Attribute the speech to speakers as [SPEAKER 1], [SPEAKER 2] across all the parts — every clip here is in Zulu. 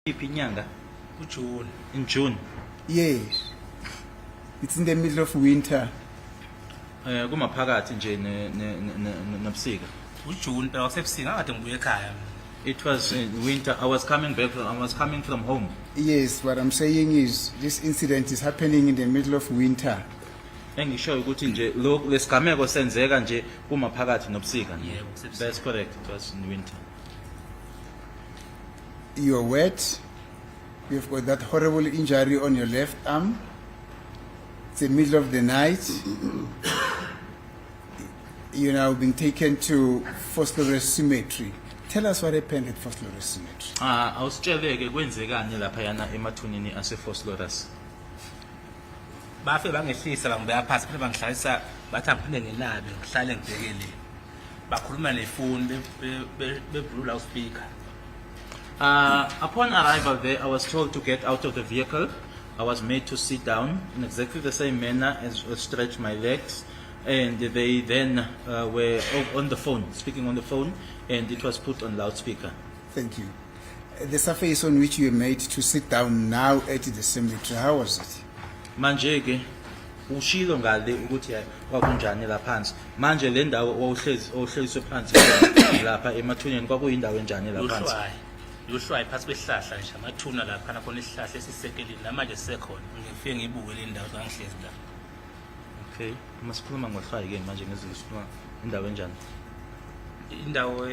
[SPEAKER 1] Iphi inyanga?
[SPEAKER 2] June.
[SPEAKER 1] In June.
[SPEAKER 3] Yes. It's in the middle of winter.
[SPEAKER 1] Kumaphakathi nje nobusika.
[SPEAKER 2] June phela wasebusika ngade ngibuye ekhaya.
[SPEAKER 1] It was in winter. I was coming from home.
[SPEAKER 3] Yes, what I'm saying is this incident is happening in the middle of winter.
[SPEAKER 1] Engisho ukuthi nje lesigameko senzeka nje kumaphakathi nobusika.
[SPEAKER 2] Yebo, kusebusika.
[SPEAKER 1] That's correct. It was in winter.
[SPEAKER 3] You're wet. You've got that horrible injury on your left arm. It's the middle of the night. You're now being taken to Fosslores Cemetery. Tell us what happened at Fosslores Cemetery.
[SPEAKER 1] Awusitsheleke kwenzekani lapha yana emathuneni ase-Fosslores.
[SPEAKER 2] Bafike bangehlisa bangibeka phansi phela bangihlalisa bathi angiphinde ngenabe ngihlale ngibhekele. Bakhuluma nefoni be-blue loudspeaker.
[SPEAKER 1] Upon arrival there, I was told to get out of the vehicle. I was made to sit down in exactly the same manner as stretch my legs. And they then were on the phone, speaking on the phone, and it was put on loudspeaker.
[SPEAKER 3] Thank you. The surface on which you were made to sit down now at the cemetery, how was it?
[SPEAKER 1] Manje ke ushilo ngale ukuthi kwakunjani la phansi. Manje le ndawo owuhleliswe phansi lapha emathuneni kwakuyindawo enjani la phansi.
[SPEAKER 2] Yoshwaye phansi kwehlahla nje amathuna lapha nakhona isihlahla esisekeleni namanje sekhona. Ngifike ngibuke le ndawo zangihlezi la.
[SPEAKER 1] Okay, masikhuluma ngohlwaye ke manje ngezisifuna indawo enjani?
[SPEAKER 2] Indawo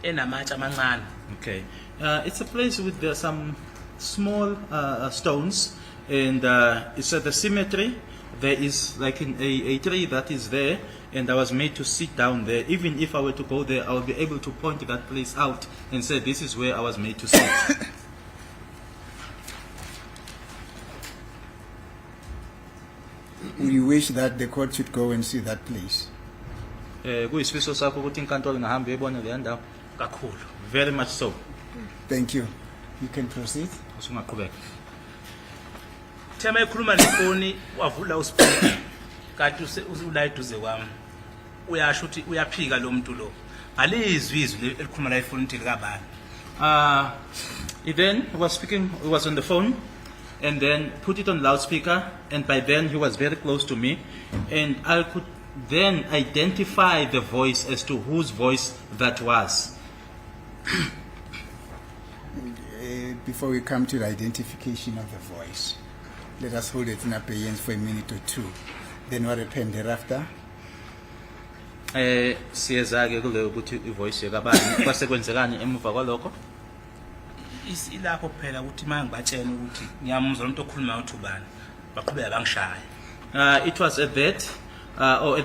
[SPEAKER 2] enamatshe amancane.
[SPEAKER 1] Okay, it's a place with some small stones, and it's at the cemetery. There is like a tree that is there, and I was made to sit down there. Even if I were to go there, I would be able to point that place out and say, this is where I was made to sit.
[SPEAKER 3] We wish that the court should go and see that place.
[SPEAKER 1] Kuyisifiso sakho ukuthi inkantolo ingahamba iyibone leya ndawo.
[SPEAKER 2] Kakhulu.
[SPEAKER 1] Very much so.
[SPEAKER 3] Thank you. You can proceed.
[SPEAKER 1] Usungaqhubeka.
[SPEAKER 2] Thema ekhuluma nefoni wavula uspeaker. Kanti ula eduze kwami. Uyasho ukuthi uyaphika lo muntu lo. Ngalizwi izwi elikhuluma la efoni ukuthi likabani.
[SPEAKER 1] He then was speaking, he was on the phone, and then put it on loudspeaker, and by then he was very close to me, and I could then identify the voice as to whose voice that was.
[SPEAKER 3] Before we come to the identification of the voice, let us hold it in abeyance for a minute or two. Then what happened thereafter?
[SPEAKER 1] Siyeza-ke kuleyo ukuthi ivoice yakabani kwasekwenzekani emuva kwalokho.
[SPEAKER 2] Ilapho phela ukuthi mangibatshela ukuthi ngiyamuzwa umuntu okhuluma ukuthi ubani baqhubeka bangishaya.
[SPEAKER 1] It was at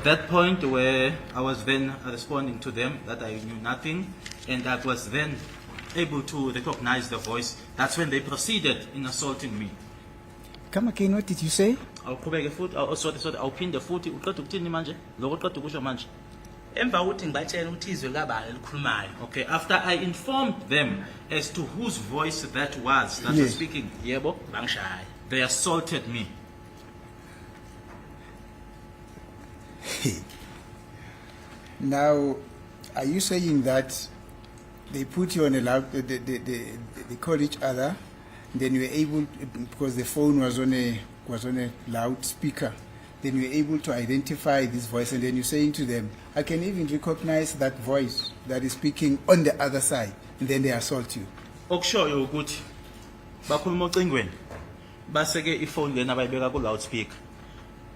[SPEAKER 1] that point where I was then responding to them that I knew nothing, and I was then able to recognize the voice. That's when they proceeded in assaulting me.
[SPEAKER 3] Come again, what did you say?
[SPEAKER 1] Awuqhubeke futhi, sorry, awuphinde futhi uqeda ukuthini manje? Lokho uqeda ukusho manje.
[SPEAKER 2] Emva ukuthi ngibatshela ukuthi izwi likabani elikhulumayo.
[SPEAKER 1] Okay, after I informed them as to whose voice that was was speaking, yebo,
[SPEAKER 2] Bangishaya.
[SPEAKER 1] they assaulted me.
[SPEAKER 3] Now, are you saying that they put you on a loud, they call each other, then you were able, because the phone was on a loudspeaker, then you were able to identify this voice, and then you're saying to them, I can even recognize that voice that is speaking on the other side, and then they assault you.
[SPEAKER 1] Okushoyo ukuthi bakhuluma ocingweni base ke ifone lena bayibeka ku loudspeaker.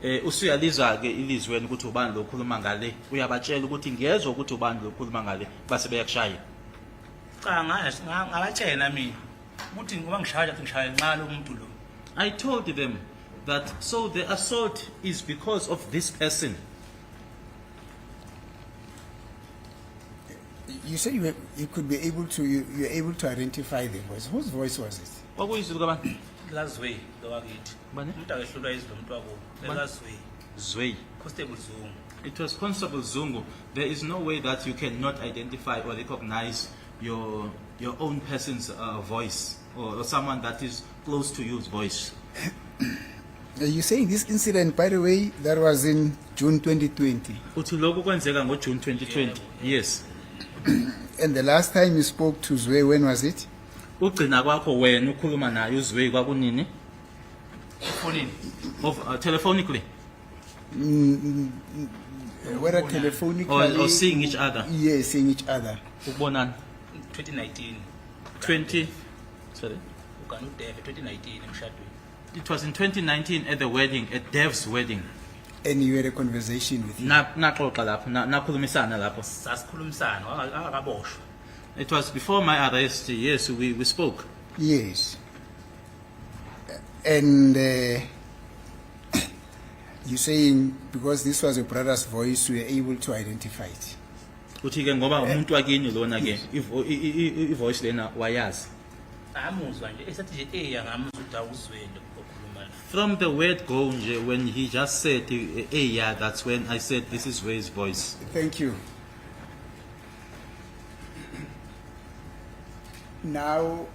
[SPEAKER 1] Usuyalizwa ke ilizweni ukuthi ubani lo khuluma ngale, uyabatshela ukuthi ngiyezwa ukuthi ubani lo khuluma ngale base beyakushaya.
[SPEAKER 2] Cha ngabatshela mina ukuthi ngoba ngishaya ngishaya nqa lo muntu lo.
[SPEAKER 1] I told them that so the assault is because of this person.
[SPEAKER 3] You said you could be able to, you're able to identify the voice. Whose voice was it?
[SPEAKER 1] Kwakuyizwi kabantu?
[SPEAKER 2] Lazwe lowakithi.
[SPEAKER 1] Bani?
[SPEAKER 2] Umuntu akehlulwa izwi lomuntu wako. Lazwe.
[SPEAKER 1] Zway.
[SPEAKER 2] Constable Zungu.
[SPEAKER 1] It was Constable Zungu. There is no way that you cannot identify or recognize your own person's voice or someone that is close to you's voice.
[SPEAKER 3] You're saying this incident, by the way, that was in June 2020.
[SPEAKER 1] Uthi lokho kwenzeka ngo June 2020. Yes.
[SPEAKER 3] And the last time you spoke to Zwe, when was it?
[SPEAKER 1] ugcina kwakho wena ukhuluma naye uzwe kwakunini
[SPEAKER 2] efonini
[SPEAKER 1] of telephonically
[SPEAKER 3] Whether telephonically
[SPEAKER 1] or seeing each other.
[SPEAKER 3] Yes, seeing each other.
[SPEAKER 1] Ukubonana
[SPEAKER 2] 2019
[SPEAKER 1] 20 sorry
[SPEAKER 2] ukani uDave 2019 emshadweni.
[SPEAKER 1] it was in 2019 at the wedding, at Dev's wedding.
[SPEAKER 3] And you had a conversation with him.
[SPEAKER 1] Naxoxa lapho nakhulumisana lapho.
[SPEAKER 2] Sasikhulumisana akaboshwa.
[SPEAKER 1] It was before my arrest. Yes, we spoke.
[SPEAKER 3] Yes. And you're saying because this was your brother's voice, you were able to identify it.
[SPEAKER 1] Uthi ke ngoba umuntu wakini lona ke ivoice lena wayazi.
[SPEAKER 2] Amuzwa nje esathi nje ngamuzwa ukuthi awuzwele okhuluma.
[SPEAKER 1] From the word go nje, when he just said yeah, that's when I said this is Ray's voice.
[SPEAKER 3] Thank you. Now,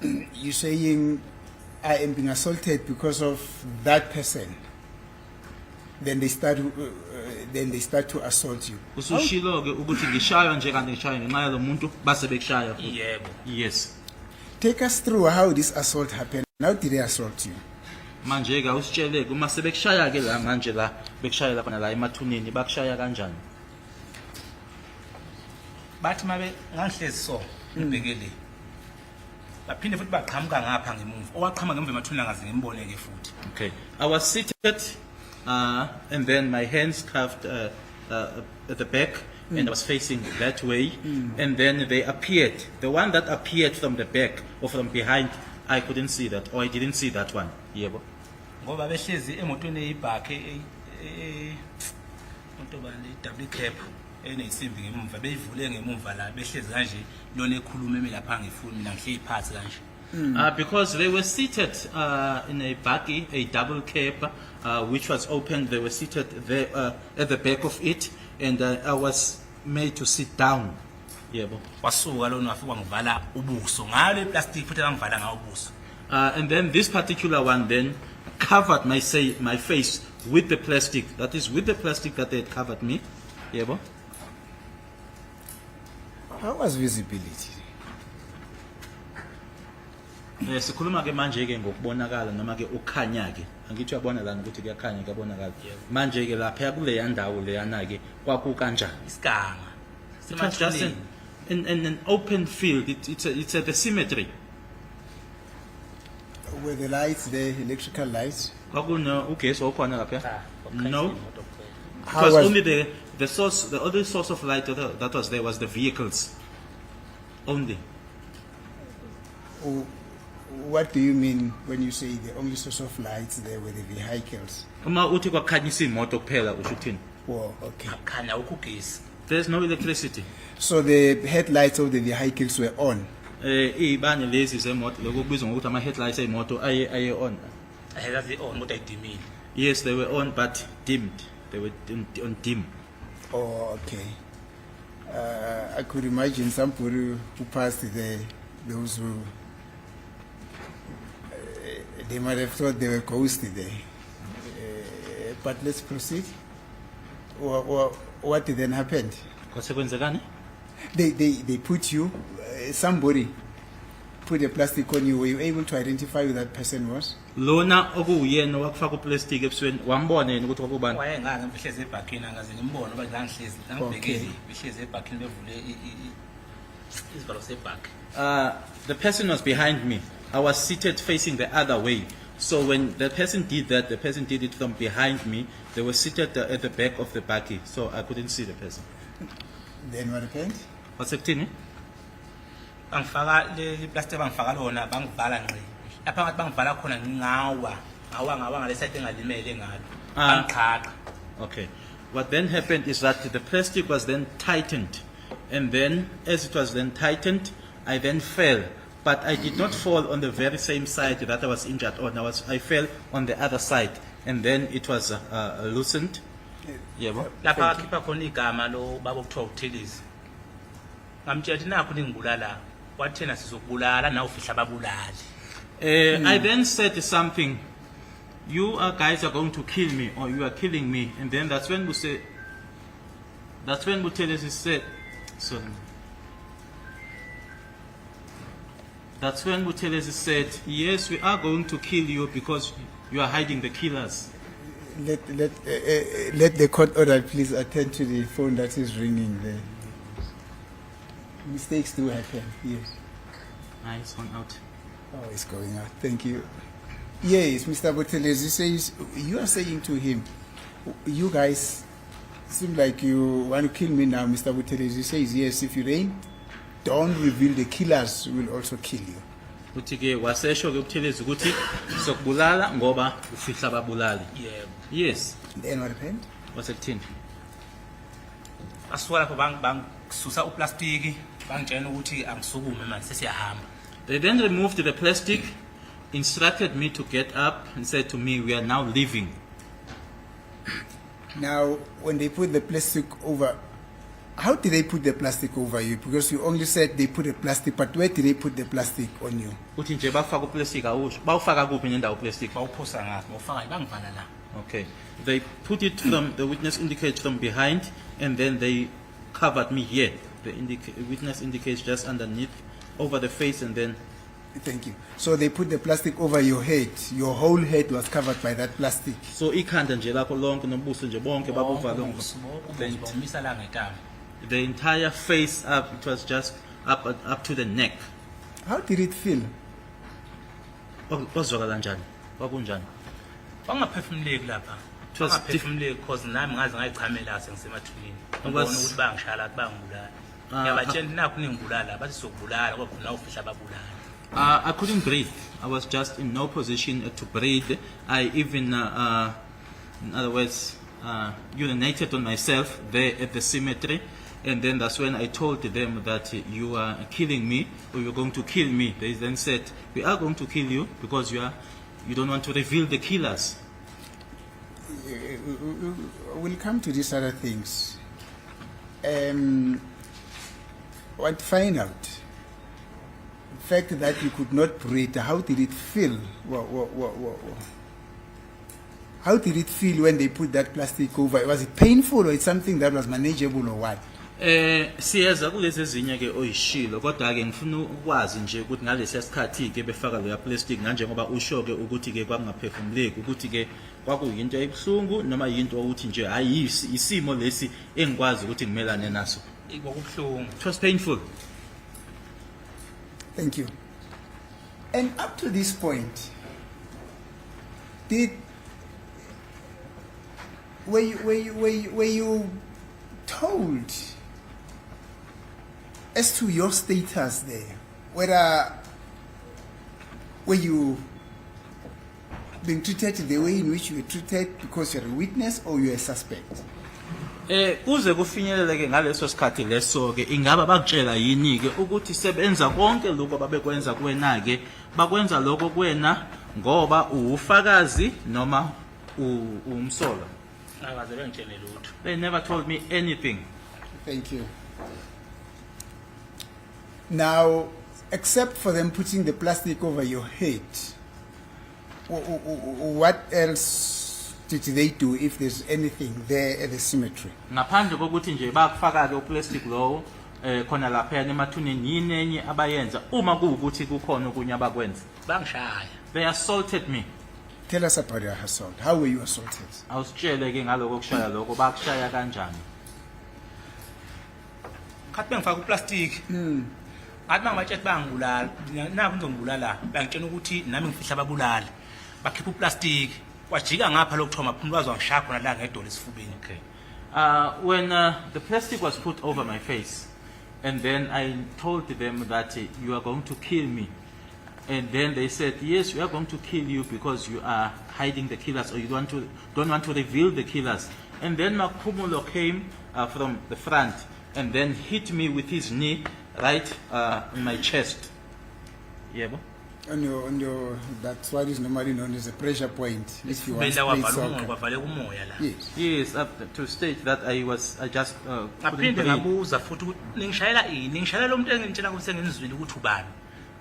[SPEAKER 3] you're saying I am being assaulted because of that person. Then they start to assault you.
[SPEAKER 1] Usushilo ke ukuthi ngishaywa nje kanti ngishaywa ngenxa yalo muntu base bekushaya.
[SPEAKER 2] Yebo.
[SPEAKER 1] Yes.
[SPEAKER 3] Take us through how this assault happened. How did they assault you?
[SPEAKER 1] Manje ke usitshele uma sebekushaya ke la manje la bekushaya lapha la emathuneni bakushaya kanjani?
[SPEAKER 2] Bathi mabe ngangihlezi so ngibhekele. Baphinde futhi baqhamuka ngapha ngemuva. Owaqhama ngemva emathuneni angaze ngimboneke futhi.
[SPEAKER 1] Okay. I was seated and then my hands cuffed at the back and I was facing that way and then they appeared. The one that appeared from the back or from behind, I couldn't see that or I didn't see that one. Yebo.
[SPEAKER 2] Ngoba behlezi emotweni eyibhakhe umuntu bani double cab eneyisimbi ngemuva beyivule ngemuva la behlezi kanje lona ekhuluma lapha ngifuni mina ngihle iphathi kanje.
[SPEAKER 1] Because they were seated in a buggy, a double cab, which was open. They were seated there at the back of it, and I was made to sit down. Yebo.
[SPEAKER 2] Wasuka lona wafika ngivala ubuso ngalo iplastic futhi angivala ngawo ubuso.
[SPEAKER 1] And then this particular one then covered my face with the plastic. That is with the plastic that they had covered me. Yebo.
[SPEAKER 3] How was visibility?
[SPEAKER 1] Sikhuluma ke manje ke ngokubonakala noma ke ukhanya ke angithi uyabona lana ukuthi kuyakhanya kuyabonakala manje ke lapha kule yandawo le yana ke kwaku kanjani
[SPEAKER 2] Isiganga.
[SPEAKER 1] it was just in an open field. It's at the cemetery.
[SPEAKER 3] Were the lights there, electrical lights?
[SPEAKER 1] Kwakuna ugesi okhona lapha no it
[SPEAKER 3] How
[SPEAKER 1] was
[SPEAKER 3] was-
[SPEAKER 1] only the only source of light that was there was the vehicles only.
[SPEAKER 3] What do you mean when you say the only source of lights there were the vehicles?
[SPEAKER 1] Uma uthi kwakhanyisa imoto kuphela usho uthini?
[SPEAKER 3] Oh, okay.
[SPEAKER 2] Khanya ukugesi.
[SPEAKER 1] There's no electricity.
[SPEAKER 3] So the headlights of the vehicles were on.
[SPEAKER 1] Ibane lezi zemoto lokubizwa ngokuthi ama headlights emoto aye on.
[SPEAKER 2] Ayazi on kodwa idimile.
[SPEAKER 1] Yes, they were on but dimmed. They were on dim.
[SPEAKER 3] Oh, okay. I could imagine somebody who passed there, those who they might have thought they were ghosted there. But let's proceed. What then happened?
[SPEAKER 1] Kwasekwenzekani?
[SPEAKER 3] They put you, somebody put a plastic on you. Were you able to identify who that person was?
[SPEAKER 1] Lona okuyena wakufaka uplastic ebusweni wambona yena ukuthi kwakubani?
[SPEAKER 2] Wayenganga behlezi ebhakini angaze ngimbone ngoba la ngihlezi ngibhekile behlezi ebhakini bevule izivalo sebhaki.
[SPEAKER 1] The person was behind me. I was seated facing the other way. So when the person did that, the person did it from behind me. They were seated at the back of the buggy, so I couldn't see the person.
[SPEAKER 3] Then what happened?
[SPEAKER 1] Wasekuthini?
[SPEAKER 2] Bangifaka le plastic bangifaka lona bangivala ngqi. Lapha ngathi bangivala khona ngawa ngalesayide engalimele ngalo. Bangiqhaqa.
[SPEAKER 1] Okay. What then happened is that the plastic was then tightened. And then, as it was then tightened, I then fell. But I did not fall on the very same side that I was injured on. I fell on the other side. And then it was loosened. Yebo.
[SPEAKER 2] Lapha khipha khona igama lo baba okuthiwa uThelizi. Ngamtshela ukuthi nakho ningibulala. Wathena sizokubulala nawe ufihla ababulali.
[SPEAKER 1] I then said something. You guys are going to kill me, or you are killing me. And then that's when Buthelezi said, sorry. That's when Buthelezi said, yes, we are going to kill you because you are hiding the killers.
[SPEAKER 3] Let the court order please attend to the phone that is ringing there. Mistakes do happen. Yes.
[SPEAKER 1] It's gone out.
[SPEAKER 3] Oh, it's going out. Thank you. Yes, Mr. Buthelezi says, you are saying to him, you guys seem like you want to kill me now. Mr. Buthelezi says, yes, if you don't reveal the killers, we will also kill you.
[SPEAKER 1] Uthi ke wasesho ke uButhelezi ukuthi sokubulala ngoba ufihla ababulali.
[SPEAKER 2] Yebo.
[SPEAKER 3] Yes.
[SPEAKER 1] Yes.
[SPEAKER 3] Then what happened?
[SPEAKER 1] Wasekuthini?
[SPEAKER 2] Asuka lapho bangisusa uplastiki bangitshela ukuthi angisukume manje sesiyahamba.
[SPEAKER 1] They then removed the plastic, instructed me to get up and said to me, we are now leaving.
[SPEAKER 3] Now, when they put the plastic over, how did they put the plastic over you? Because you only said they put the plastic, but where did they put the plastic on you?
[SPEAKER 1] Uthi nje bafaka uplastic awusho. Bawufaka kuphi nendawo uplastic?
[SPEAKER 2] Bawuphosa ngapha bawufaka bangivala la.
[SPEAKER 1] Okay. They put it from, the witness indicates from behind, and then they covered me here. The witness indicates just underneath, over the face, and then.
[SPEAKER 3] Thank you. So they put the plastic over your head. Your whole head was covered by that plastic.
[SPEAKER 1] So ikhanda nje lapho lonke nobuso nje bonke babuvala
[SPEAKER 2] Bawumisa la ngetama.
[SPEAKER 1] the entire face up. It was just up to the neck.
[SPEAKER 3] How did it feel?
[SPEAKER 1] Kwazwakala kanjani? Kwakunjani?
[SPEAKER 2] Bangaphefumuleki lapha.
[SPEAKER 1] It was
[SPEAKER 2] Bangaphefumuleki because nami ngaze ngayichamela sengisemathulini. Ngibona ukuthi bangishaya bangibulala. Ngiyabatshela nakho ningibulala bathi sokubulala kodwa na ufihla ababulala.
[SPEAKER 1] I couldn't breathe. I was just in no position to breathe. I even, in other words, urinated on myself there at the cemetery. And then that's when I told them that you are killing me, or you're going to kill me. They then said, we are going to kill you because you don't want to reveal the killers.
[SPEAKER 3] We'll come to these other things. What find out? The fact that you could not breathe, how did it feel? How did it feel when they put that plastic over? Was it painful, or it's something that was manageable, or what?
[SPEAKER 1] Siyeza kulezi ezinye ke oyishilo kodwa ke ngifuna ukwazi nje ukuthi ngalesi sikhathi ke befaka leya plastic kanje ngoba usho ke ukuthi ke kwakungaphefumuleki ukuthi ke kwakuyinto ebhlungu noma yinto ukuthi nje hayi isimo lesi engikwazi ukuthi ngimelane naso.
[SPEAKER 2] Ikubhlungu.
[SPEAKER 1] It was painful.
[SPEAKER 3] Thank you. And up to this point, were you told as to your status there? Were you being treated the way in which you were treated because you're a witness or you're a suspect?
[SPEAKER 1] Kuze kufinyeleleke ngaleso sikhathi leso ke ingaba bakutshela yini ke ukuthi sebenza konke lokho babekwenza kuwena ke bakwenza lokho kuwena ngoba ufakazi noma umsolo?
[SPEAKER 2] Akaze bengitshele lutho.
[SPEAKER 1] They never told me anything.
[SPEAKER 3] Thank you. Now, except for them putting the plastic over your head, what else did they do if there's anything there at the cemetery?
[SPEAKER 1] Ngaphandle kokuthi nje bakufaka ke uplastic lowo khona lapha emathuneni yini enye abayenza uma kuukuthi kukhona okunye abakwenza?
[SPEAKER 2] Bangishaya.
[SPEAKER 1] They assaulted me.
[SPEAKER 3] Tell us about your assault. How were you assaulted?
[SPEAKER 1] Awusitshele ke ngaloko kushaya lokho bakushaya kanjani?
[SPEAKER 2] Khathi bengifaka uplastic. Ngathi mangibatshela bangibulala. Naku ngizongibulala. Bangitshela ukuthi nami ngifihla ababulala. Bakhipha uplastic. Wajika ngapha lokuthoma phuma bazwangishaya khona la ngedolo esifubeni.
[SPEAKER 1] Okay. When the plastic was put over my face, and then I told them that you are going to kill me. And then they said, yes, we are going to kill you because you are hiding the killers, or you don't want to reveal the killers. And then Makumulo came from the front and then hit me with his knee right on my chest. Yeah,
[SPEAKER 3] On your, that's what is normally known as a pressure point. If you want to play soccer. Yes.
[SPEAKER 1] Yes, to state that I just couldn't
[SPEAKER 2] Ngaphinde
[SPEAKER 1] breathe.
[SPEAKER 2] ngabuza futhi ukuthi ningishayela ini? Ningishayela lo muntu engitshela ukuthi sengenzwile ukuthi ubani.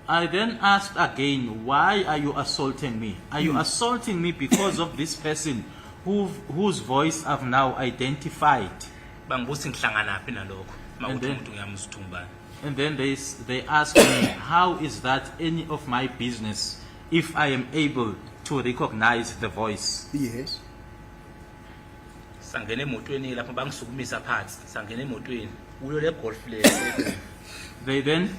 [SPEAKER 1] I then asked again, why are you assaulting me? Are you assaulting me because of this person whose voice I've now identified?
[SPEAKER 2] Bangibuza ngihlangana naphi nalokho.
[SPEAKER 1] And
[SPEAKER 2] Mawuthi
[SPEAKER 1] then-
[SPEAKER 2] umuntu ngiyamuzwa ukuthi ungubani.
[SPEAKER 1] and then they asked me, how is that any of my business if I am able to recognize the voice?
[SPEAKER 3] Yes.
[SPEAKER 2] Sangena emotweni lapho bangisukumisa phansi. Sangena emotweni. Kuyo le golf le.
[SPEAKER 1] They then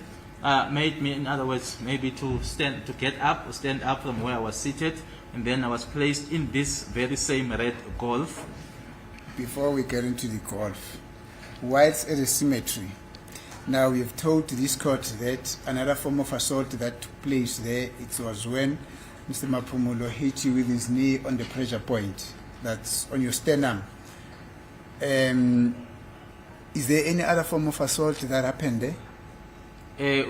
[SPEAKER 1] made me, in other words, maybe to stand up from where I was seated, and then I was placed in this very same red Golf.
[SPEAKER 3] Before we get into the golf, whilst at the cemetery, now we've told this court that another form of assault that took place there, it was when Mr. Maphumulo hit you with his knee on the pressure point, that's on your sternum. Is there any other form of assault that happened there?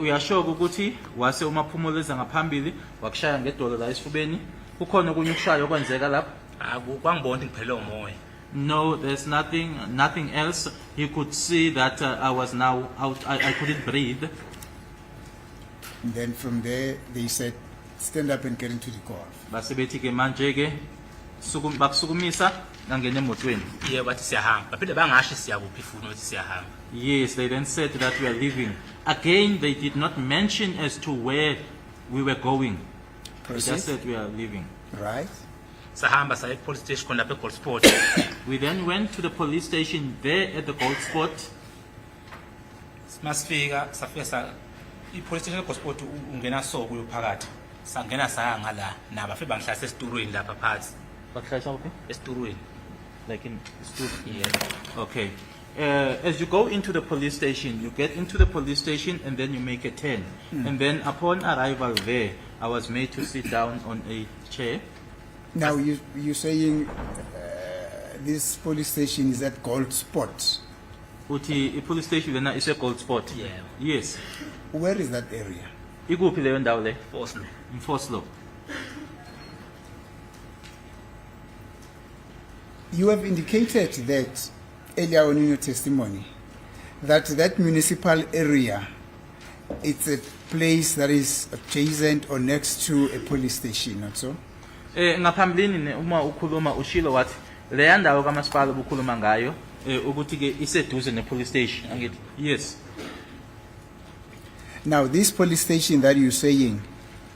[SPEAKER 1] Uyashoka ukuthi wase uMaphumulo eza ngaphambili wakushaya ngedolo la esifubeni, kukhona okunye ukushaya okwenzeka lapho?
[SPEAKER 2] Kwangibona ngiphelele umoya.
[SPEAKER 1] No, there's nothing else. He could see that I was now out. I couldn't breathe.
[SPEAKER 3] And then from there, they said, stand up and get into the golf.
[SPEAKER 1] Base bethi ke manje ke bakusukumisa ngangena emotweni.
[SPEAKER 2] Yebo bathi siyahamba. Baphinde bangashi siyakuphi futhi bathi siyahamba.
[SPEAKER 1] Yes, they then said that we are leaving. Again, they did not mention as to where we were going. They
[SPEAKER 3] Proceed.
[SPEAKER 1] just said we are leaving.
[SPEAKER 3] Right?
[SPEAKER 2] Sahamba saya police station khona lapha eGold Sport.
[SPEAKER 1] We then went to the police station there at the Gold Spot.
[SPEAKER 2] Masifika safika sa ipolice station eGold Sport ungena so kuyo phakathi. Sangena saya ngala naba fe bangihlasa esitulweni lapha phansi.
[SPEAKER 1] Bakuhlalisa kuphi?
[SPEAKER 2] Esitulweni.
[SPEAKER 1] Like in stood.
[SPEAKER 2] Yeah.
[SPEAKER 1] Okay. As you go into the police station, you get into the police station and then you make a turn. And then upon arrival there, I was made to sit down on a chair.
[SPEAKER 3] Now, you're saying this police station is at Gold Spot.
[SPEAKER 1] Uthi police station lena is a Gold Spot.
[SPEAKER 2] Yeah.
[SPEAKER 1] Yes.
[SPEAKER 3] Where is that area?
[SPEAKER 1] Ikuphi leyo ndawo le?
[SPEAKER 2] Oslo.
[SPEAKER 1] In Foslo.
[SPEAKER 3] You have indicated that earlier on in your testimony that municipal area, it's a place that is adjacent or next to a police station, not so?
[SPEAKER 1] Ngaphambilini uma ukhuluma ushilo wathi leya ndawo kamasipala ubukhuluma ngayo ukuthi ke iseduze ne police station angithi yes.
[SPEAKER 3] Now, this police station that you're saying,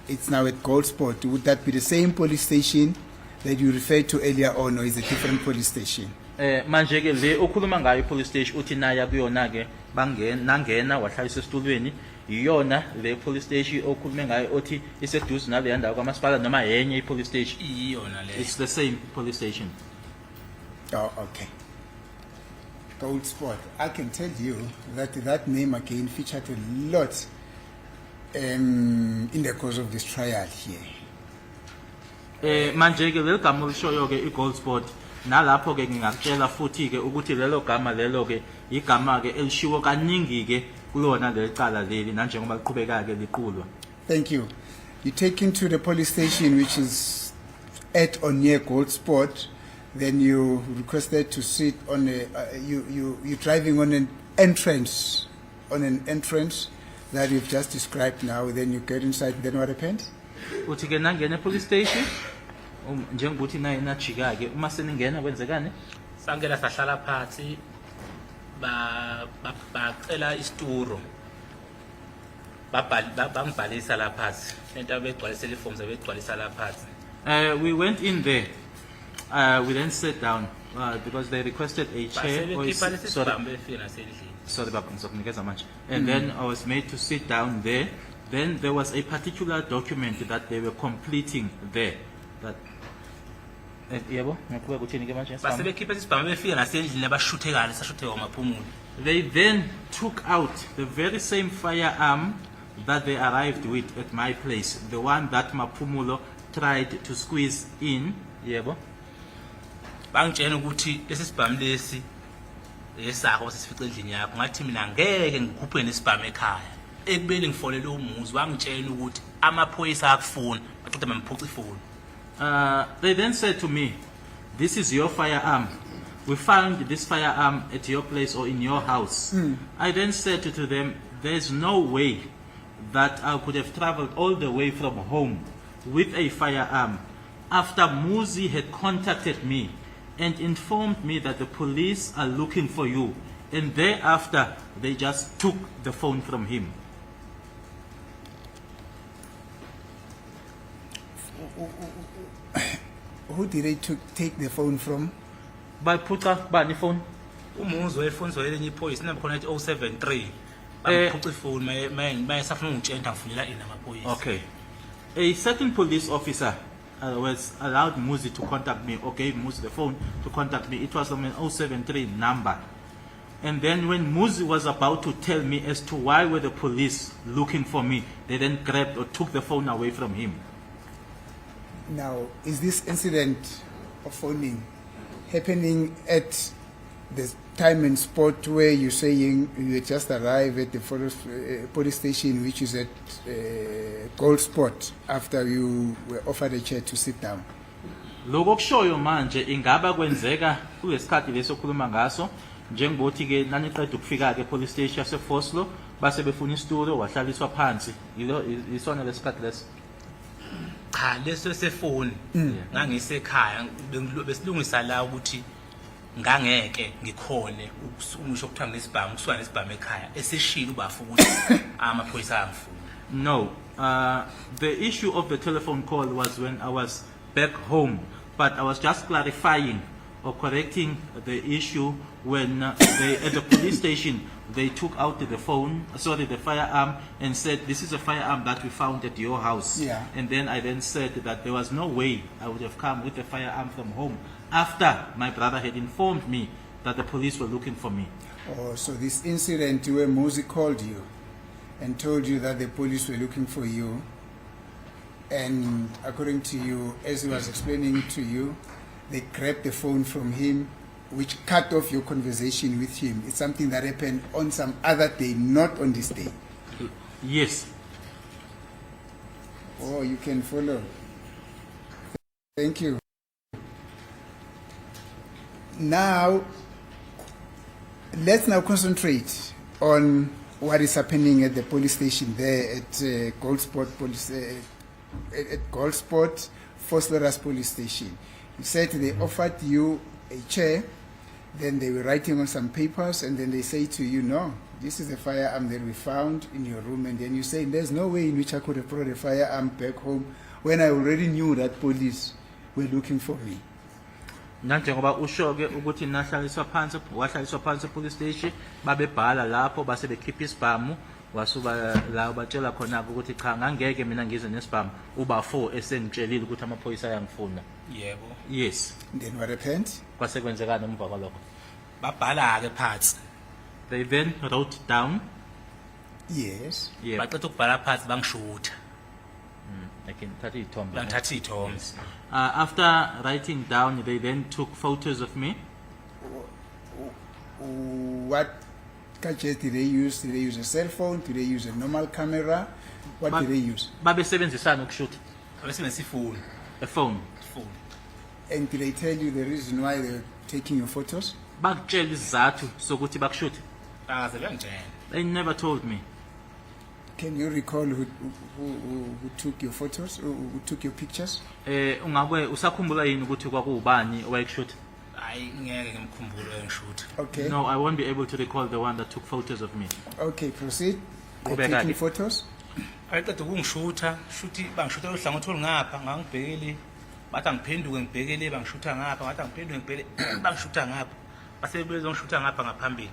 [SPEAKER 3] it's now at Gold Spot, would that be the same police station that you referred to earlier on, or is it a different police station?
[SPEAKER 1] Manje ke le okhuluma ngayo police station uthi naya kuyona ke nangena wahlalisa esitulweni iyona le police station okhulume ngayo othi iseduze nale ndawo kamasipala noma yenye police station?
[SPEAKER 2] Iyona le.
[SPEAKER 1] It's the same police station.
[SPEAKER 3] Oh, okay. Gold Spot. I can tell you that name again featured a lot in the course of this trial here.
[SPEAKER 1] Manje ke lelo gama olishoyo ke iGold Spot nalapho ke ngingakutshela futhi ke ukuthi lelo gama lelo ke igama ke elishiwo kaningi ke kulona lecala leli nanjengoba liqhubeka ke liqulwa.
[SPEAKER 3] Thank you. You take into the police station, which is at or near Gold Spot. Then you requested to sit on you're driving on an entrance that you've just described now. Then you get inside. Then what happened?
[SPEAKER 1] Uthi ke nangena police station njengokuthi naye najika ke uma seningena kwenzekani?
[SPEAKER 2] Sangena sahlala phansi bacela isituro. Bangibhalisa la phansi. Lento abegcwalisela iforms abegcwalisa la phansi.
[SPEAKER 1] We went in there. We then sat down because they requested a chair. Sorry, Baba, ngizokunikeza manje. And then I was made to sit down there. Then there was a particular document that they were completing there. That yebo, ngikubuka kuthini ke manje?
[SPEAKER 2] Base bekhipha isibhamu befika nasendlini abashuthekala sashutheka uMaphumulo.
[SPEAKER 1] They then took out the very same firearm that they arrived with at my place, the one that Maphumulo tried to squeeze in. Yebo.
[SPEAKER 2] Bangitshela ukuthi lesi sibhamu lesi esakho sesifice endlini yakho ngathi mina ngeke ngikhuphe nesibhamu ekhaya. Ekubeni ngifolele umuzi bangitshela ukuthi amaphoyisa akufuna baqeda bemphuca ifoni.
[SPEAKER 1] They then said to me, "This is your firearm. We found this firearm at your place or in your house." I then said to them, "There's no way that I could have traveled all the way from home with a firearm after Muzi had contacted me and informed me that the police are looking for you and thereafter they just took the phone from him.
[SPEAKER 3] Who did they take the phone from?
[SPEAKER 1] By Puka Bani phone.
[SPEAKER 2] Umuzo efonzo elinye iphoyisa number khona 073
[SPEAKER 1] Eh.
[SPEAKER 2] baphuca ifoni mayesafuna ungitshenta ngifunela ina amaphoyisa.
[SPEAKER 1] Okay. A certain police officer was allowed Muzi to contact me, or gave Muzi the phone to contact me. It was on an 073 number. And then when Muzi was about to tell me as to why were the police looking for me, they then grabbed or took the phone away from him.
[SPEAKER 3] Now, is this incident of phoning happening at the time and spot where you're saying you had just arrived at the police station, which is at Gold Spot, after you were offered a chair to sit down?
[SPEAKER 1] Lokho kushoyo manje ingaba kwenzeka kulesikhathi leso khuluma ngaso njengokuthi ke naniqeda ukufika ke police station yase Foslo base befuna isitulo wahlaliswa phansi isona lesikhathi leso.
[SPEAKER 2] Cha leso sefoni ngangisekhaya besilungisa la ukuthi ngangeke ngikhone ukusho ukuthiwa ngesibhamu kuswa nesibhamu ekhaya eseshilo bafu ukuthi amaphoyisa angifuna.
[SPEAKER 1] No, the issue of the telephone call was when I was back home, but I was just clarifying or correcting the issue when they, at the police station, they took out the firearm, and said, this is a firearm that we found at your house.
[SPEAKER 3] Yeah.
[SPEAKER 1] And then I then said that there was no way I would have come with the firearm from home after my brother had informed me that the police were looking for me.
[SPEAKER 3] Oh, so this incident where Muzi called you and told you that the police were looking for you, and according to you, as he was explaining to you, they grabbed the phone from him, which cut off your conversation with him. It's something that happened on some other day, not on this day.
[SPEAKER 1] Yes.
[SPEAKER 3] Oh, you can follow. Thank you. Now, let's now concentrate on what is happening at the police station there at Gold Spot Police, at Gold Spot, Fosloras Police Station. You said they offered you a chair, then they were writing on some papers, and then they say to you, no, this is a firearm that we found in your room, and then you say, there's no way in which I could have brought a firearm back home when I already knew that police were looking for me.
[SPEAKER 1] Nanjengoba usho ke ukuthi nahlaliswa phansi wahlaliswa phansi police station babebhala lapho base bekhipha isibhamu wasuka la batshela khona ukuthi cha ngangeke mina ngize nesibhamu uba 4 esengitshelile ukuthi amaphoyisa ayangifuna.
[SPEAKER 2] Yebo.
[SPEAKER 1] Yes.
[SPEAKER 3] Then what happened?
[SPEAKER 1] Kwase kwenzekana emva kwalokho.
[SPEAKER 2] Babhala ke phansi.
[SPEAKER 1] They then wrote down.
[SPEAKER 3] Yes.
[SPEAKER 1] Yeah.
[SPEAKER 2] Baqeda ukubhala phansi bangishutha.
[SPEAKER 1] I can thatha ithombe.
[SPEAKER 2] Bangithatha ithombe.
[SPEAKER 1] After writing down, they then took photos of me.
[SPEAKER 3] What gadgets did they use? Did they use a cell phone? Did they use a normal camera? What did they use?
[SPEAKER 1] Babesebenzisana ukushoot.
[SPEAKER 2] Abasebenzisa ifoni.
[SPEAKER 1] A phone.
[SPEAKER 2] Ifoni.
[SPEAKER 3] And did they tell you the reason why they were taking your photos?
[SPEAKER 1] Bakutshela isizathu sokuthi bakushoot.
[SPEAKER 2] Akaze bangitshela.
[SPEAKER 1] They never told me.
[SPEAKER 3] Can you recall who took your photos, who took your pictures?
[SPEAKER 1] Ungabe usakhumbula yini ukuthi kwakuubani owayekushoot?
[SPEAKER 2] Hayi ngeke ngimkhumbule engishutha.
[SPEAKER 3] Okay.
[SPEAKER 1] No, I won't be able to recall the one that took photos of me.
[SPEAKER 3] Okay, proceed. They're
[SPEAKER 1] Ubekade.
[SPEAKER 3] taking photos.
[SPEAKER 2] Ayiceda ukungishutha, shuthi bangishutha ohlangothi olungapha ngangibhekele. Bathi angiphenduke ngibhekele bangishutha ngapha, ngathi angiphenduke ngibhekele bangishutha ngapha. Base bezongishutha ngapha ngaphambili.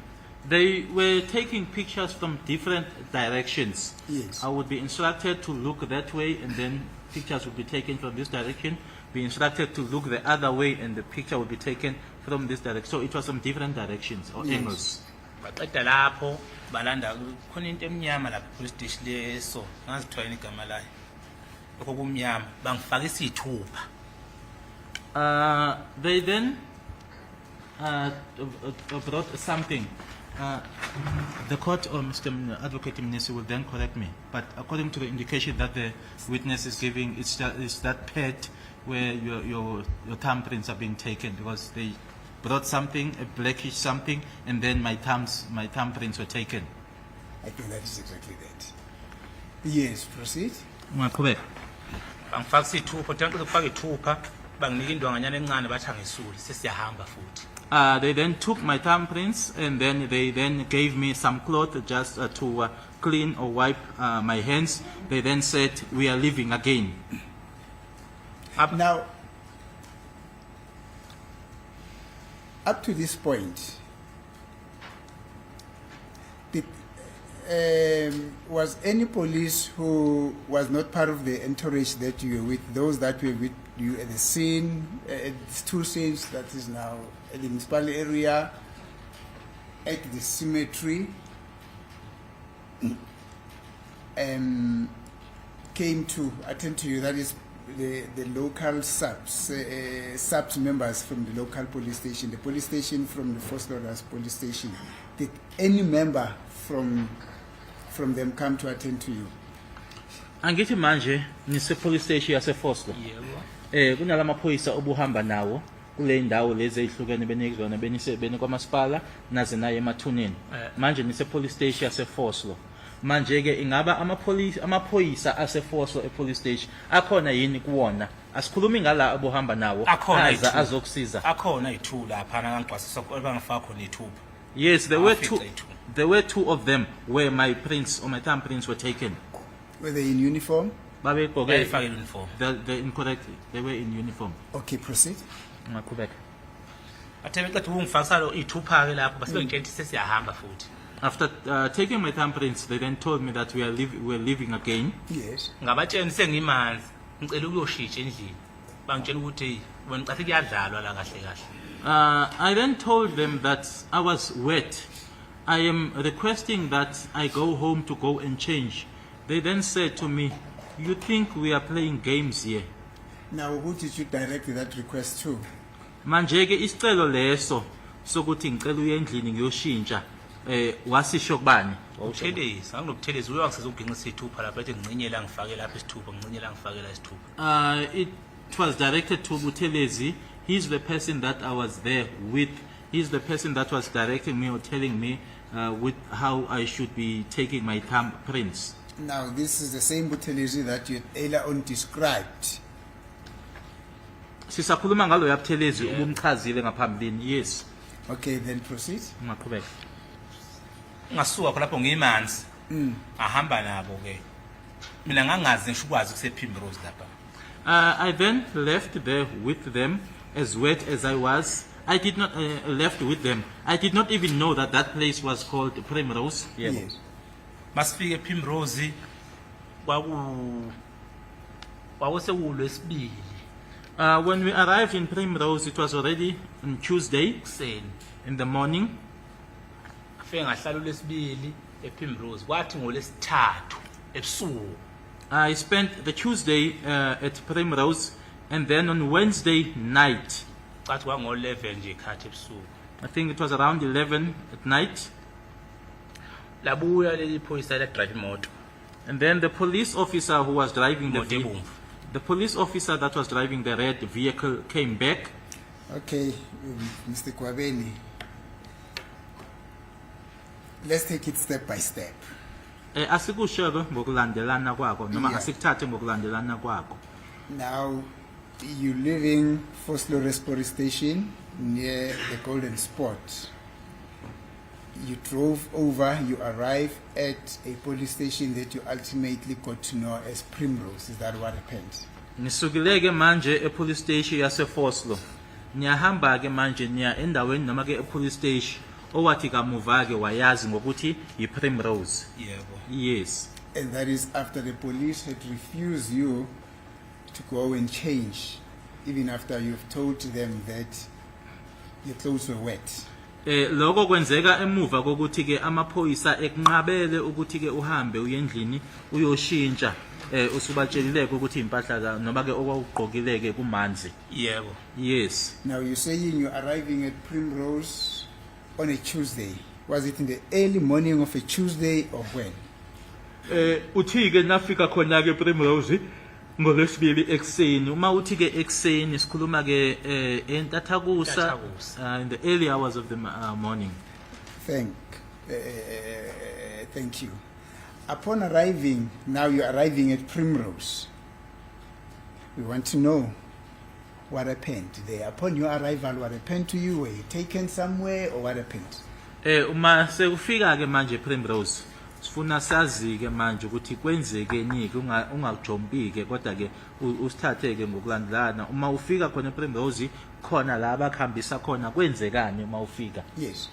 [SPEAKER 1] They were taking pictures from different directions.
[SPEAKER 3] Yes.
[SPEAKER 1] I would be instructed to look that way, and then pictures would be taken from this direction. Be instructed to look the other way, and the picture would be taken from this direction. So it was from different directions or
[SPEAKER 3] Yes.
[SPEAKER 1] angles.
[SPEAKER 2] Baqeda lapho balanda khona into emnyama lapha police station leso ngazithola igama layo. Lokho kumnyama bangifaka isithupha.
[SPEAKER 1] They then brought something. The court or Mr. Advocate Mnisi will then correct me, but according to the indication that the witness is giving, it's that pad where your thumbprints are being taken, because they brought something, a blackish something, and then my thumbprints were taken.
[SPEAKER 3] I think that is exactly that. Yes, proceed.
[SPEAKER 1] Ungaqhubeka.
[SPEAKER 2] Bangifaka isithupha, tanto ukufaka ithupha banginika indwanganyana encane bathi angisuli sesiyahamba futhi.
[SPEAKER 1] They then took my thumbprints and then they then gave me some cloth just to clean or wipe my hands. They then said, "We are leaving again."
[SPEAKER 3] Now, up to this point, was any police who was not part of the entourage that you were with, those that were with you at the scene, at two scenes, that is now at the municipal area, at the cemetery, came to attend to you, that is the local subs members from the local police station from the First Lauders police station? Did any member from them come to attend to you?
[SPEAKER 1] Angithi manje ngise police station yase Foslo.
[SPEAKER 2] Yebo.
[SPEAKER 1] Kunalamaphoyisa obuhamba nawo kule ndawo lezi ezihlukene benikuzona benisebeni kwamasipala naze naye emathuneni. Manje nise police station yase Foslo. Manje ke ingaba amaphoyisa ase Foslo police station akhona yini kuwona? Asikhulumi ngala obuhamba nawo aza azokusiza.
[SPEAKER 2] Akhona i2 lapha ngangigcwasisa bangafaka khona i2.
[SPEAKER 1] Yes, there were two. There were two of them where my prints or my thumbprints were taken.
[SPEAKER 3] Were they in uniform?
[SPEAKER 1] Babe
[SPEAKER 2] Bayifake uniform.
[SPEAKER 1] They're incorrect. They were in uniform.
[SPEAKER 3] Okay, proceed.
[SPEAKER 1] Ngaqhubeka.
[SPEAKER 2] Bathe beqeda ukungifakisa lo i2 phake lapho base bengitshela sesiyahamba futhi.
[SPEAKER 1] After taking my thumbprints, they then told me that we are leaving again.
[SPEAKER 3] Yes.
[SPEAKER 2] Ngabatshela sengimanzi ngicela ukuyoshintsha endlini. Bangitshela ukuthi wena ucathi kuyadlalwa la kahle kahle.
[SPEAKER 1] I then told them that I was wet. I am requesting that I go home to go and change. They then said to me, "You think we are playing games here?"
[SPEAKER 3] Now, who did you direct that request to?
[SPEAKER 1] Manje ke isicelo leso sokuthi ngicela uye endlini ngiyoshintsha wasisho kubani?
[SPEAKER 2] Uthelezi angilokuthelezi uyangisiza ukugingisa isithupha lapha ethi ngincinyela ngifake lapha isithupha ngincinyela ngifake la isithupha.
[SPEAKER 1] It was directed to Butelezi. He's the person that I was there with. He's the person that was directing me or telling me with how I should be taking my thumbprints.
[SPEAKER 3] Now, this is the same Butelezi that you earlier on described.
[SPEAKER 1] Sisakhuluma ngalo yaButelezi ubumchazile ngaphambilini. Yes.
[SPEAKER 3] Okay, then proceed.
[SPEAKER 1] Ngaqhubeka.
[SPEAKER 2] Ngasuka khona lapho ngiyimanzi. Ahamba nabo ke. Mina ngangazi ngisho ukwazi kuse Primrose lapha.
[SPEAKER 1] I then left there with them, as wet as I was. I did not left with them. I did not even know that that place was called Primrose.
[SPEAKER 3] Yes.
[SPEAKER 2] Masifike Primrose kwakusewulwesibili.
[SPEAKER 1] When we arrived in Primrose, it was already on Tuesday
[SPEAKER 2] Kuseni.
[SPEAKER 1] in the morning.
[SPEAKER 2] Afike ngahlala ulwesibili ePrimrose kwathi ngolesithathu ebusuku.
[SPEAKER 1] I spent the Tuesday at Primrose, and then on Wednesday night,
[SPEAKER 2] Cathi kwango11 nje ikhathi ebusuku.
[SPEAKER 1] I think it was around 11 at night,
[SPEAKER 2] Labuya leli phoyisa la drive imoto.
[SPEAKER 1] and then the police officer who was driving
[SPEAKER 2] Imoto ebomvu.
[SPEAKER 1] the police officer that was driving the red vehicle came back.
[SPEAKER 3] Okay, Mr. Kwabeni. Let's take it step by step.
[SPEAKER 1] Asikusheke ngokulandelana kwako noma
[SPEAKER 3] Yeah.
[SPEAKER 1] asikuthathe ngokulandelana kwako.
[SPEAKER 3] Now, you living First Lauders police station near the Golden Spot. You drove over, you arrived at a police station that you ultimately got to know as Primrose. Is that what happened?
[SPEAKER 1] Nisukileke manje police station yase Foslo. Niyahamba ke manje niya endaweni noma ke police station owathi kamuva ke wayazi ngokuthi yiPrimrose.
[SPEAKER 2] Yebo.
[SPEAKER 1] Yes.
[SPEAKER 3] And that is after the police had refused you to go and change, even after you've told them that your clothes were wet.
[SPEAKER 1] Lokho kwenzeka emuva kokuthi ke amaphoyisa ekunqabele ukuthi ke uhambe uye endlini uyoshintsha usubatshelileke ukuthi impahla za noma ke okwaqokileke kumanzi.
[SPEAKER 2] Yebo.
[SPEAKER 1] Yes.
[SPEAKER 3] Now you're saying you're arriving at Primrose on a Tuesday. Was it in the early morning of a Tuesday or when?
[SPEAKER 1] Uthi ke nafika khona ke Primrose ngolwesibili ekseni. Uma uthi ke ekseni sikhuluma ke entathakusa in the early hours of the morning.
[SPEAKER 3] Thank you. Upon arriving, now you're arriving at Primrose. We want to know, what happened there. Upon your arrival, what happened to you? Were you taken somewhere or what happened?
[SPEAKER 1] Uma sekufika ke manje Primrose sifuna sazi ke manje ukuthi kwenzeke nike ungajombi ke kodwa ke usithathe ke ngokulandelana uma ufika khona Primrose khona la abakhambisa khona kwenzekani uma ufika.
[SPEAKER 3] Yes.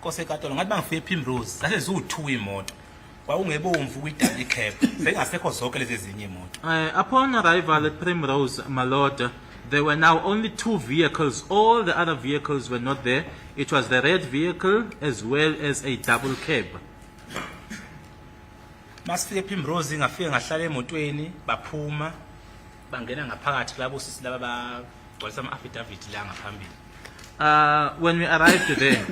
[SPEAKER 2] Kose Katolo ngathi bangifike Primrose zase ziwu2 imoto kwakungebomvu kwi-double cab zengasekho zonke lezi ezinye imoto.
[SPEAKER 1] Upon arrival at Primrose, my lord, there were now only 2 vehicles. All the other vehicles were not there. It was the red vehicle as well as a double cab.
[SPEAKER 2] Masifike Primrose ngafike ngahlala emotweni baphuma bangena ngaphakathi labo sisi laba bagcwalisa ama-affidavit la ngaphambili.
[SPEAKER 1] When we arrived there,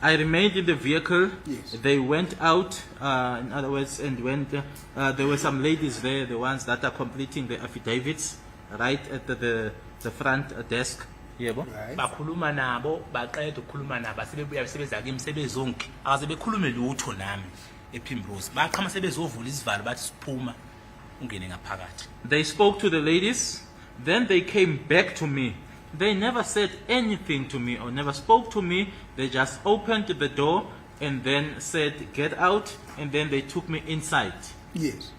[SPEAKER 1] I remained in the vehicle.
[SPEAKER 3] Yes.
[SPEAKER 1] They went out, in other words, and went. There were some ladies there, the ones that are completing the affidavits, right at the front desk. Yebo.
[SPEAKER 3] Right.
[SPEAKER 2] Bakhuluma nabo baqeda ukukhuluma nabo sebebuya sebeza kimi sebezonke akaze bekhulume lutho nami ePrimrose baqhama sebezovula isivalo bathi siphuma ungene ngaphakathi.
[SPEAKER 1] They spoke to the ladies, then they came back to me. They never said anything to me or never spoke to me. They just opened the door and then said, "Get out," and then they took me inside.
[SPEAKER 3] Yes.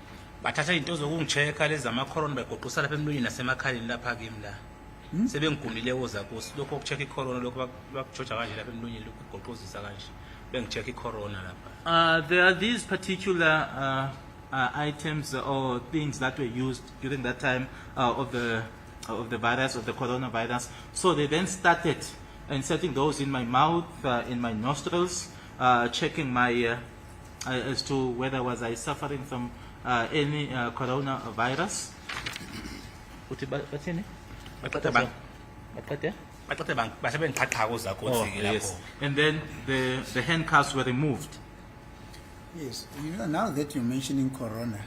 [SPEAKER 2] Bathatha into zokungichecka lezi ama-corona begoqisa lapha emlonyeni nasemakhaleni lapha kimi la. Sebengigumile ozakusi lokho ukuchecka i-corona lokho bakujoja kanje lapha emlonyeni lokho kugoqozisa kanje. Bengichecka i-corona lapha.
[SPEAKER 1] There are these particular items or things that were used during that time of the virus, of the coronavirus. So they then started inserting those in my mouth, in my nostrils, checking my as to whether was I suffering from any coronavirus. Yes. And then the handcuffs were removed.
[SPEAKER 3] Yes. You know, now that you're mentioning Corona,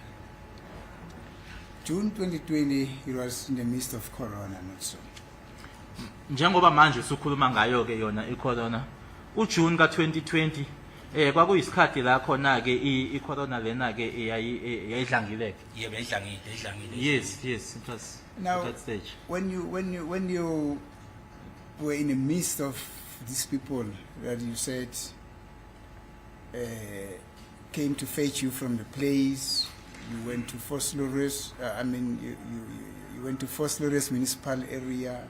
[SPEAKER 3] June 2020, it was in the midst of Corona, not so.
[SPEAKER 1] Njengoba manje sikhuluma ngayo ke yona icorona uJune ka2020 kwakuyisikhathi la khona ke icorona lena ke yayidlangileke.
[SPEAKER 2] Yebo yayidlangile.
[SPEAKER 1] Yes, it was
[SPEAKER 3] Now,
[SPEAKER 1] at that stage.
[SPEAKER 3] when you were in the midst of these people that you said came to fetch you from the place, you went to Vosloorus. You went to Vosloorus municipal area,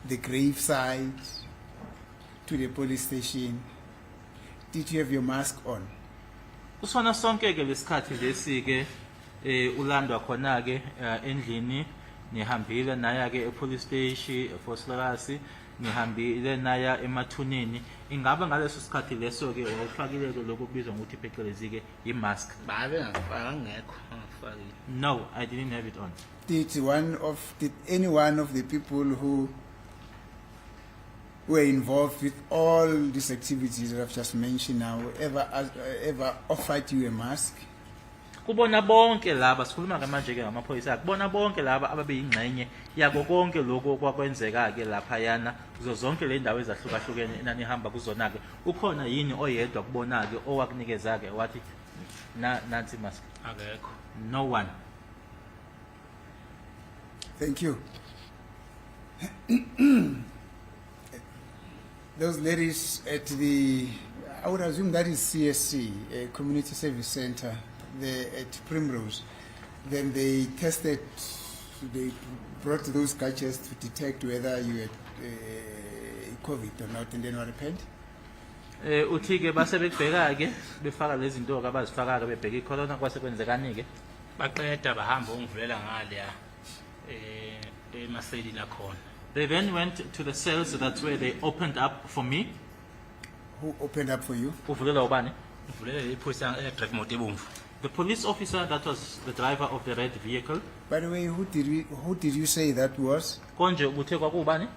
[SPEAKER 3] the graveside, to the police station. Did you have your mask on?
[SPEAKER 1] Kusona sonke ke lesikhathi lesi ke ulandwa khona ke endlini nihambile naya ke epolice station eFosloorus nihambile naya emathuneni ingaba ngaleso sikhathi leso ke ufakile lokho kubizwa ngokuthi phecelezi ke imask. No, I didn't have it on.
[SPEAKER 3] Did any one of the people who were involved with all these activities that I've just mentioned now ever offered you a mask?
[SPEAKER 1] Kubona bonke laba sikhuluma manje ke ngamaphoyisa kubona bonke laba ababeyingxenye yako konke lokho kwakwenzeka ke lapha yana kuzo zonke le ndawo ezahlukahlukene enanihamba kuzona ke ukhona yini oyedwa kubona ke owakunikeza ke wathi nansi mask?
[SPEAKER 2] Akekho.
[SPEAKER 1] No one.
[SPEAKER 3] Thank you. Those ladies at I would assume that is CSC, a Community Service Center, at Primrose. Then they brought those gadgets to detect whether you had COVID or not, and then what happened?
[SPEAKER 1] Uthi ke base bekubheka ke befaka lezi zinto abazifaka ke bebheka icorona kwase kwenzekani ke
[SPEAKER 2] baqeda bahamba ungivulela ngale emaseli nakhona.
[SPEAKER 1] They then went to the cells. That's where they opened up for me.
[SPEAKER 3] Who opened up for you?
[SPEAKER 1] Uvulela ubani?
[SPEAKER 2] Uvulela iphoyisa drive moto ebomvu.
[SPEAKER 1] The police officer that was the driver of the red vehicle.
[SPEAKER 3] By the way, who did you say that was?
[SPEAKER 1] Konje kuthe kwakubani?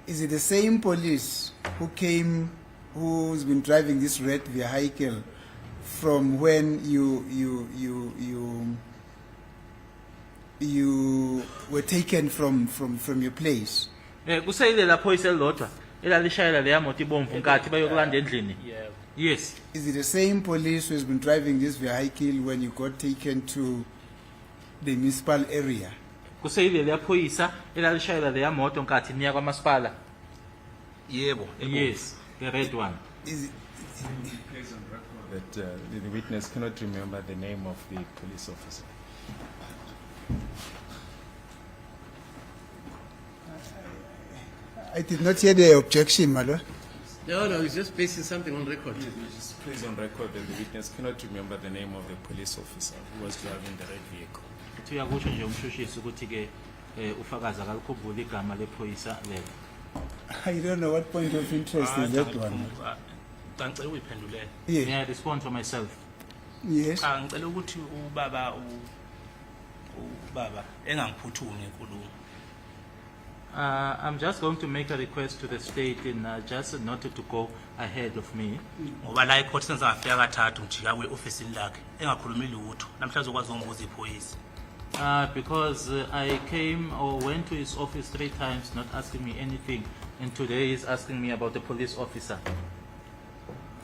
[SPEAKER 3] Is it the same police who's been driving this red vehicle from when you were taken from your place?
[SPEAKER 1] Kusayile lapho iselodwa elalishayela leya moto ibomvu nkathi bayokulanda endlini.
[SPEAKER 2] Yebo.
[SPEAKER 1] Yes.
[SPEAKER 3] Is it the same police who has been driving this vehicle when you got taken to the municipal area?
[SPEAKER 1] Kusayile leya phoyisa elalishayela leya moto nkathi niya kwamasipala.
[SPEAKER 2] Yebo.
[SPEAKER 1] Yes, the red one.
[SPEAKER 3] Is it,
[SPEAKER 4] That the witness cannot remember the name of the police officer.
[SPEAKER 3] I did not hear the objection, my lord.
[SPEAKER 5] No, he's just basing something on record.
[SPEAKER 4] Just please on record that the witness cannot remember the name of the police officer who was driving the red vehicle.
[SPEAKER 1] Uthi uyakusho nje umshushisi ukuthi ke ufakazi akalikhumbula igama lephoyisa lelo.
[SPEAKER 3] I don't know what point of interest is that one.
[SPEAKER 2] Ngicela uyiphendulela.
[SPEAKER 1] May
[SPEAKER 3] Yeah.
[SPEAKER 1] I respond for myself?
[SPEAKER 3] Yes.
[SPEAKER 2] Ngicela ukuthi ubaba engangiphuthumi ngenkulumo.
[SPEAKER 1] I'm just going to make a request to the state in just not to go ahead of me.
[SPEAKER 2] Ngoba la icourt senza ngafika kathathu ngijika kwe-ofisini lakhe engakhulumi lutho. Namhlanje uzokwazi ungibuza iphoyisa.
[SPEAKER 1] Because I came or went to his office 3 times not asking me anything, and today he's asking me about the police officer.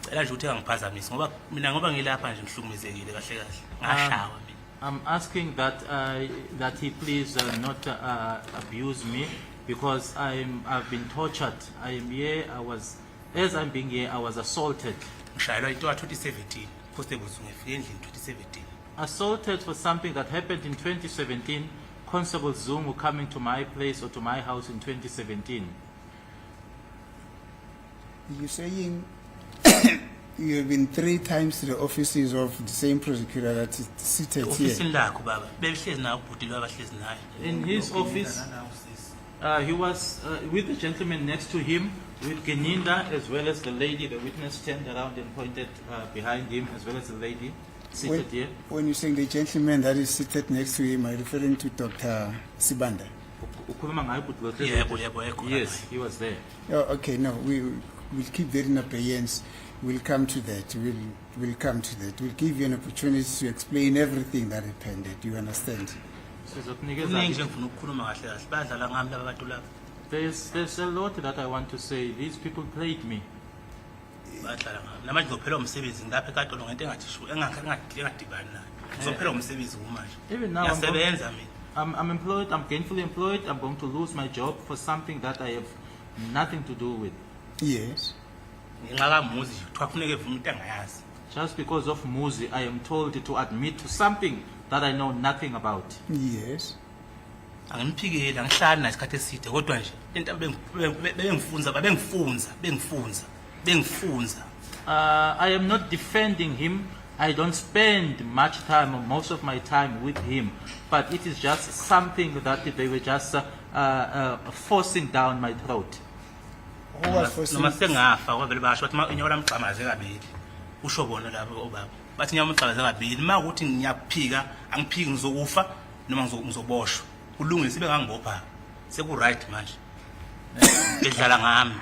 [SPEAKER 2] Cela nje ukuthi angiphazamise ngoba mina ngoba ngilapha nje ngihlukumezekile kahle kahle. Ngashawa mina.
[SPEAKER 1] I'm asking that that he please not abuse me because I've been tortured. I am here. As I'm being here, I was assaulted.
[SPEAKER 2] Ngishayelwa into ka-2017. Constable ngifike endlini 2017.
[SPEAKER 1] Assaulted for something that happened in 2017. Constable Zungu coming to my place or to my house in 2017.
[SPEAKER 3] You're saying you have been 3 times to the offices of the same prosecutor that is seated here.
[SPEAKER 2] Ofisini lakho baba. Behlezi naye ubhuti lo abahlezi naye.
[SPEAKER 1] In his office, he was with the gentleman next to him, with Geninda, as well as the lady. The witness turned around and pointed behind him, as well as the lady seated here.
[SPEAKER 3] When you're saying the gentleman that is seated next to him, are you referring to Dr. Sibanda?
[SPEAKER 1] Ukhuluma ngaye ubhuti lo hlezi
[SPEAKER 2] Yebo,
[SPEAKER 1] nje.
[SPEAKER 2] yebo, ekhona
[SPEAKER 1] Yes,
[SPEAKER 2] naye.
[SPEAKER 1] he was there.
[SPEAKER 3] Oh, okay, no, we'll keep that in abeyance. We'll come to that. We'll come to that. We'll give you an opportunity to explain everything that happened. Do you understand?
[SPEAKER 1] Sizokunikeza-
[SPEAKER 2] Kuningi nje ngifuna ukukhuluma kahle kahle. Badlala ngami laba bantu laba.
[SPEAKER 1] There's a lot that I want to say. These people played me.
[SPEAKER 2] Badlala ngami. Namanje ngizophelwa umsebenzi ngilapha eKatolo ngento engathi engadibani nayo. Ngizophelwa umsebenzi kumanje.
[SPEAKER 1] Even now,
[SPEAKER 2] Ngiyasebenza mina.
[SPEAKER 1] I'm employed. I'm gainfully employed. I'm going to lose my job for something that I have nothing to do with.
[SPEAKER 3] Yes.
[SPEAKER 2] Ngenxa kamuzi nje kuthiwa kufuneka evume into engayazi.
[SPEAKER 1] Just because of Muzi, I am told to admit to something that I know nothing about.
[SPEAKER 3] Yes.
[SPEAKER 2] Angimphikeli angihlali naye isikhathi eside kodwa nje into bengifunza.
[SPEAKER 1] I am not defending him. I don't spend much time or most of my time with him. But it is just something that they were just forcing down my throat.
[SPEAKER 3] Who was forcing?
[SPEAKER 2] Noma sengafa kwavele basho bathi inyawo lami gcamaze kabili. Usho bona labo obaba. Bathi inyawo lami gcamaze kabili. Uma ukuthi ngiyaphika, angiphiki ngizokufa noma ngizoboshwa. Kulungile sibe ngangibopha. Seku right manje. Ngidlala ngami.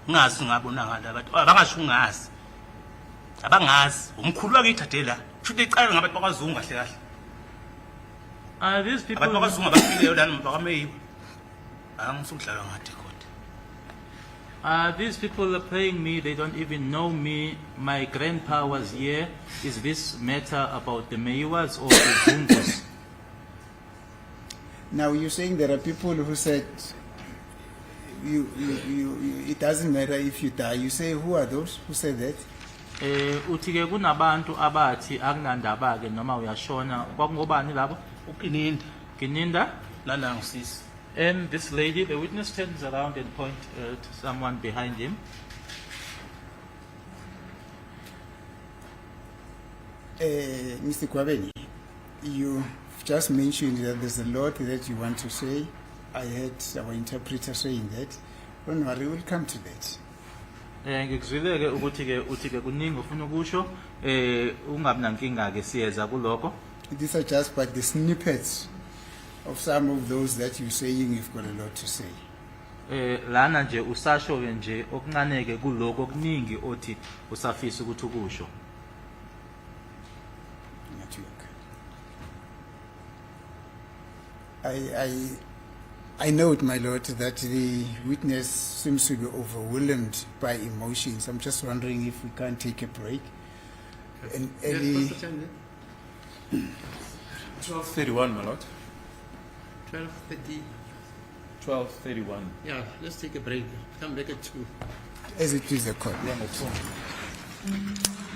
[SPEAKER 2] Ungazi ngabona ngala abantu. Abangasho ungazi. Abangazi. Umkhulu wakithathe la. Kusho icala ngabantu bakwaZungu kahle kahle.
[SPEAKER 1] These people.
[SPEAKER 2] Abantu bakwaZungu abafileyo lana bakameyiwe. Angisukudlala ngathi kodwa.
[SPEAKER 1] These people are playing me. They don't even know me. My grandpa was here. Is this matter about the Meiwas or the Zungus?
[SPEAKER 3] Now you're saying there are people who said it doesn't matter if you die. You say who are those who said that?
[SPEAKER 1] Uthi ke kunabantu abathi akunandaba ke noma uyashona kwakungobani labo?
[SPEAKER 2] Ukininda.
[SPEAKER 1] Gininda.
[SPEAKER 2] Lana ngisisi.
[SPEAKER 1] And this lady, the witness turns around and points to someone behind him.
[SPEAKER 3] Mr. Kwabeni, you just mentioned that there's a lot that you want to say. I heard our interpreter saying that. Don't worry, we'll come to that.
[SPEAKER 1] Ngikuzwile ke ukuthi ke uthi ke kuningi ufuna ukusho ungabi nankinga ke siyeza kuloko.
[SPEAKER 3] These are just but the snippets of some of those that you're saying you've got a lot to say.
[SPEAKER 1] Lana nje usasho ke nje okuncane ke kuloko okuningi othi usafisa ukuthi ukusho.
[SPEAKER 3] I note, my lord, that the witness seems to be overwhelmed by emotions. I'm just wondering if we can't take a break. And
[SPEAKER 5] Yes,
[SPEAKER 3] any,
[SPEAKER 5] what's the time then?
[SPEAKER 4] 12:31, my lord.
[SPEAKER 5] 12:30.
[SPEAKER 4] 12:31.
[SPEAKER 5] Yeah, let's take a break. Come back at 2.
[SPEAKER 3] as it is the court.
[SPEAKER 4] We're on the phone.